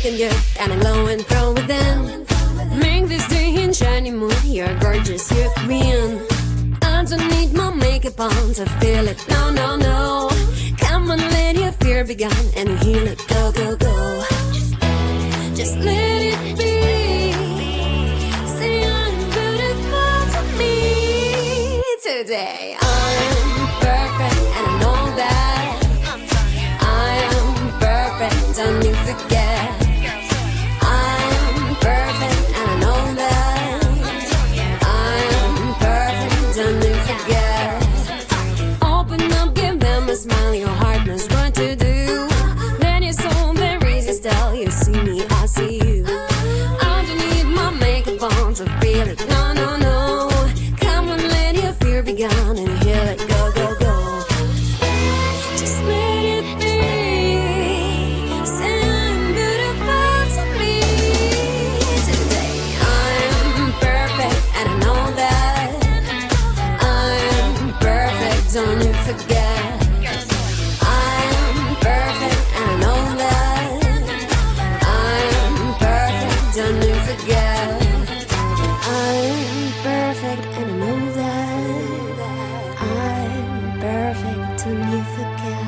looking good, kinda glowing from within. Make this day in shiny moon. You're gorgeous, you're queen. I don't need my makeup on to feel it. No, no, no. Come on, let your fear be gone and heal it. Go, go, go. Just let it be. Say I'm beautiful to me today. I'm perfect and I know that. I am perfect, don't you forget. I'm perfect and I know that. I'm perfect, don't you forget. Open up, give them a smile, your heart knows what to do. Then your soul, there is a style, you see me, I see you. I don't need my makeup on to feel it, no, no, no. Come on, let your fear be gone and heal it, go, go, go. Just let it be. Say I'm beautiful to me today. I'm perfect and I know that. I'm perfect, don't you forget. I'm perfect and I know that. I'm perfect, don't you forget. I'm perfect and I know that. I'm perfect, don't you forget.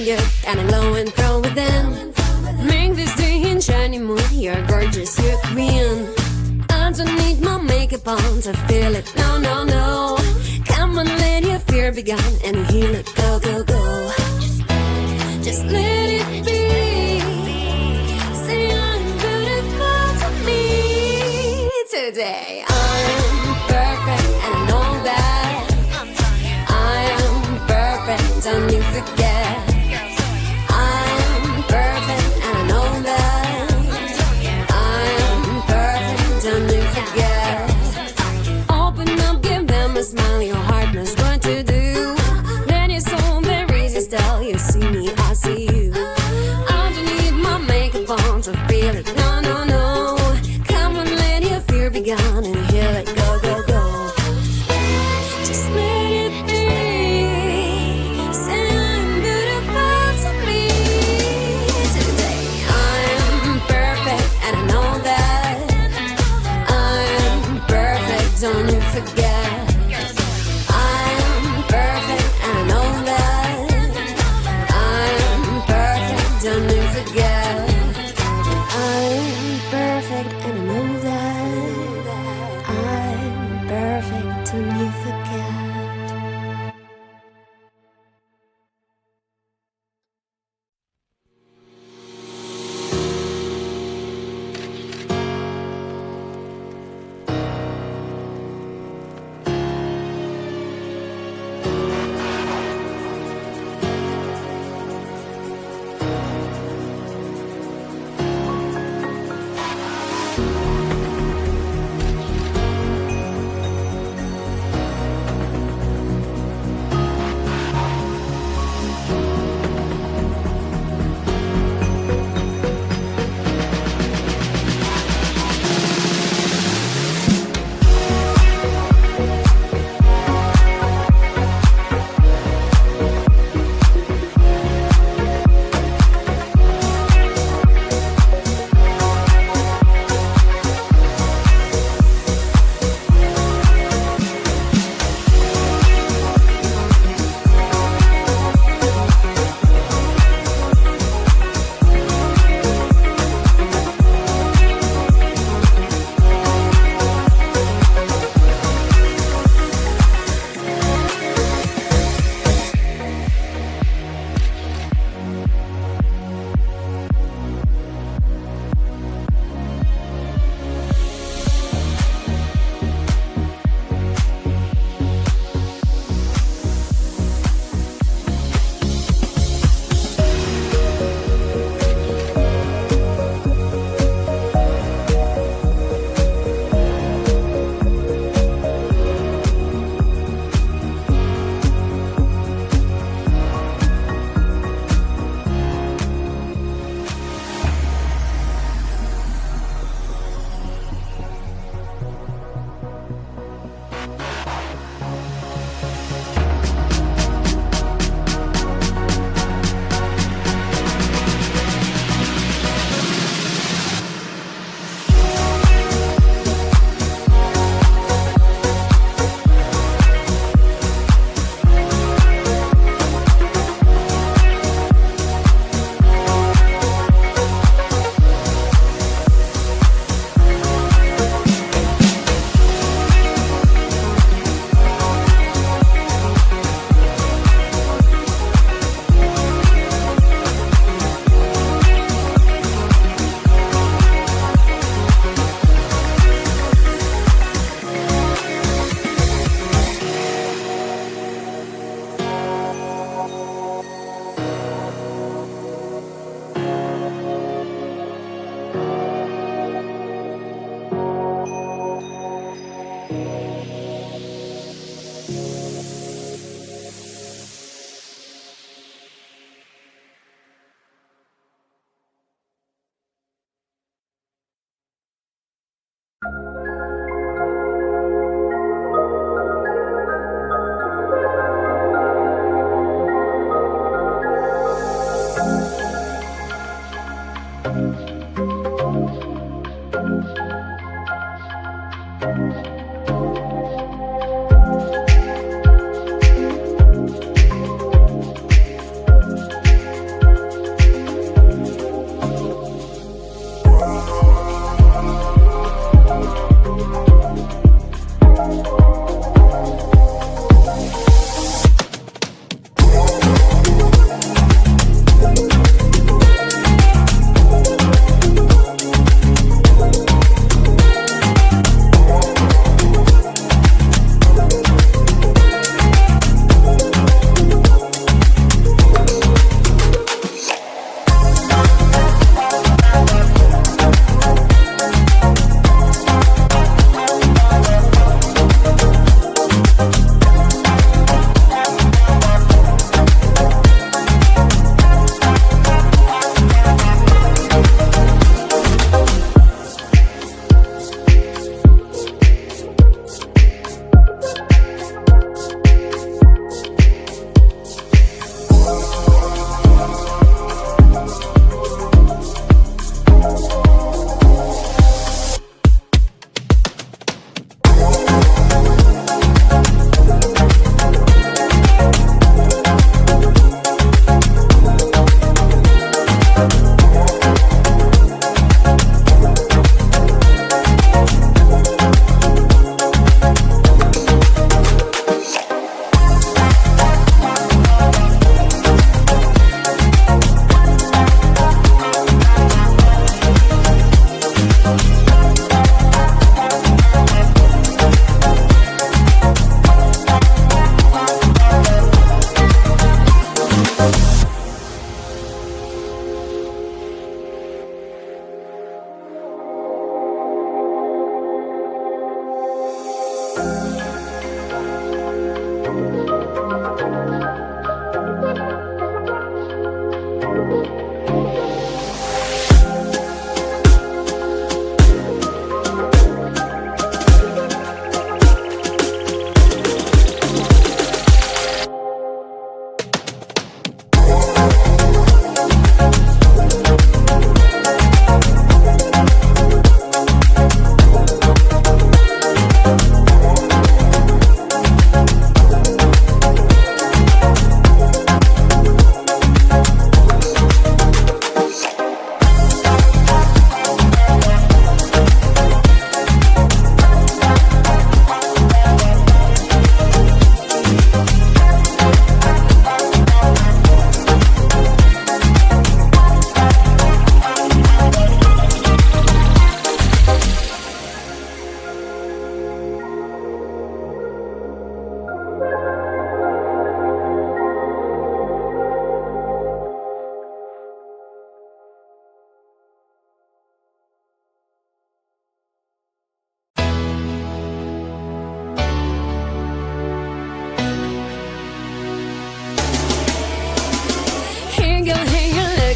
good and I'm glowing from within. Make this day in shiny mood. You're gorgeous, you're queen. I don't need my makeup on to feel it. No, no, no. Come on, let your fear be gone and heal it. Go, go, go. Just let it be. Say I'm beautiful to me today. I'm perfect and I know that. I am perfect, don't you forget. I'm perfect and I know that. I am perfect, don't you forget. Open up, give them a smile, your heart knows what to do. Let your soul there resist, tell you see me, I see you. I don't need my makeup on to feel it, no, no, no. Come on, let your fear be gone and heal it, go, go, go. Just let it be. Say I'm beautiful to me today. I'm perfect and I know that. I'm perfect, don't you forget. I'm perfect and I know that. I'm perfect, don't you forget. I'm perfect and I know that.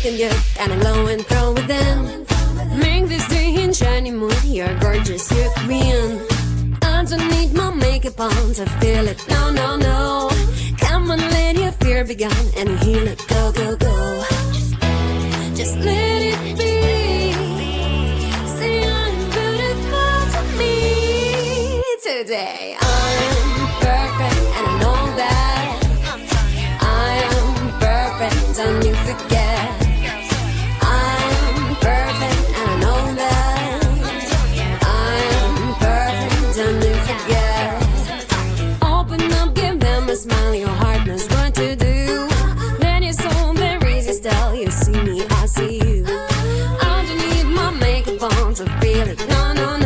looking good, kinda glow and throw within. Make this day in shiny mood. You're gorgeous, you're queen. I don't need my makeup on to feel it. No, no, no. Come on, let your fear be gone and heal it. Go, go, go. Just let it be. Say I'm beautiful to me today. I'm perfect and I know that. I am perfect, don't you forget. I'm perfect and I know that. I am perfect, don't you forget. Open up, give them a smile, your heart knows what to do. Let your soul there resist, tell you see me, I see you. I don't need my makeup on to feel it, no, no,